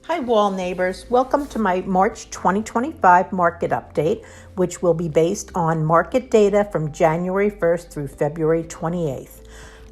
Hi Wall neighbors, welcome to my March 2025 market update, which will be based on market data from January 1st through February 28th.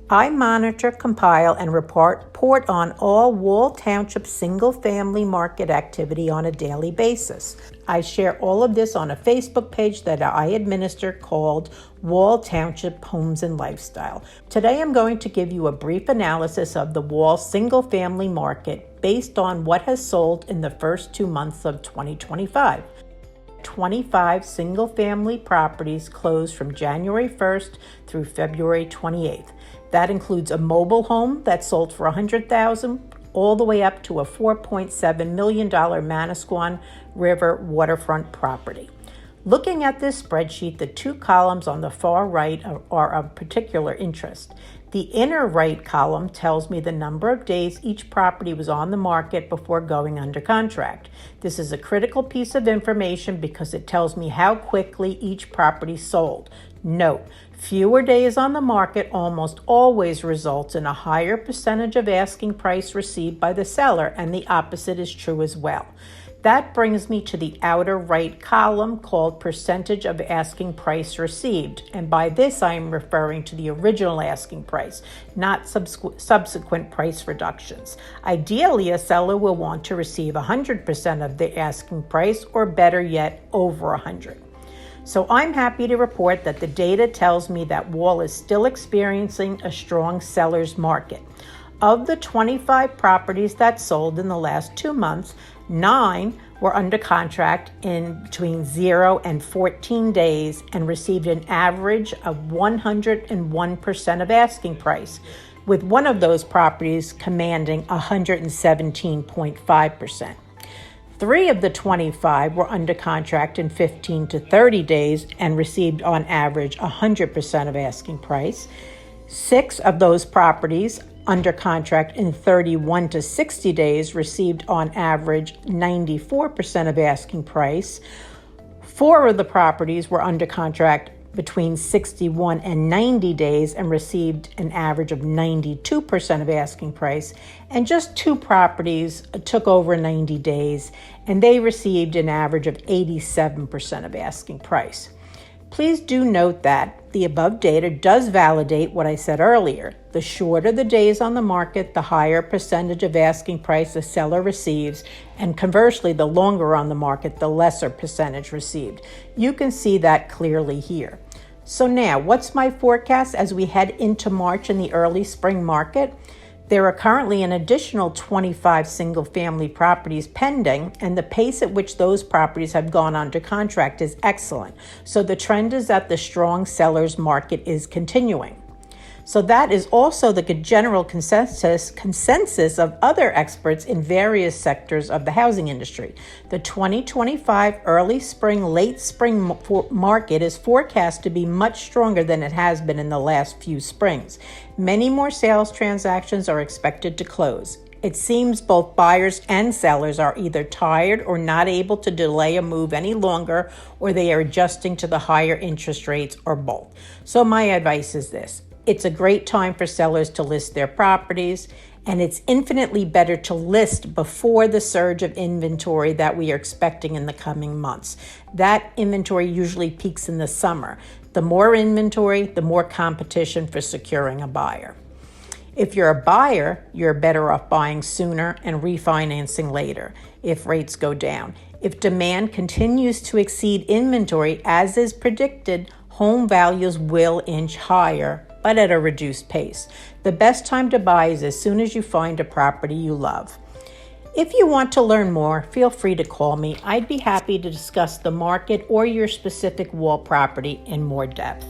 I monitor, compile, and report on all Wall Township single-family market activity on a daily basis. I share all of this on a Facebook page that I administer called Wall Township Homes and Lifestyle. Today I'm going to give you a brief analysis of the Wall single-family market based on what has sold in the first 2 months of 2025. 25 single-family properties closed from January 1st through February 28th. That includes a mobile home that sold for $100,000 all the way up to a $4.7 million Manasquan River waterfront property. Looking at this spreadsheet, the two columns on the far right are of particular interest. The inner right column tells me the number of days each property was on the market before going under contract. This is a critical piece of information because it tells me how quickly each property sold. Note, fewer days on the market almost always results in a higher percentage of asking price received by the seller, and the opposite is true as well. That brings me to the outer right column called percentage of asking price received. And by this, I am referring to the original asking price, not subsequent price reductions. Ideally, a seller will want to receive 100% of the asking price, or better yet, over 100. So I'm happy to report that the data tells me that Wall is still experiencing a strong seller's market. Of the 25 properties that sold in the last 2 months, 9 were under contract in between 0 and 14 days and received an average of 101% of asking price, with one of those properties commanding 117.5%. 3 of the 25 were under contract in 15 to 30 days and received on average 100% of asking price. 6 of those properties under contract in 31 to 60 days received on average 94% of asking price. 4 of the properties were under contract between 61 and 90 days and received an average of 92% of asking price. And just 2 properties took over 90 days and they received an average of 87% of asking price. Please do note that the above data does validate what I said earlier. The shorter the days on the market, the higher percentage of asking price the seller receives, and conversely, the longer on the market, the lesser percentage received. You can see that clearly here. So now, what's my forecast as we head into March in the early spring market? There are currently an additional 25 single-family properties pending, and the pace at which those properties have gone under contract is excellent. So the trend is that the strong seller's market is continuing. So that is also the general consensus of other experts in various sectors of the housing industry. The 2025 early spring, late spring market is forecast to be much stronger than it has been in the last few springs. Many more sales transactions are expected to close. It seems both buyers and sellers are either tired or not able to delay a move any longer, or they are adjusting to the higher interest rates, or both. So my advice is this. It's a great time for sellers to list their properties, and it's infinitely better to list before the surge of inventory that we are expecting in the coming months. That inventory usually peaks in the summer. The more inventory, the more competition for securing a buyer. If you're a buyer, you're better off buying sooner and refinancing later if rates go down. If demand continues to exceed inventory, as is predicted, home values will inch higher, but at a reduced pace. The best time to buy is as soon as you find a property you love. If you want to learn more, feel free to call me. I'd be happy to discuss the market or your specific Wall property in more depth.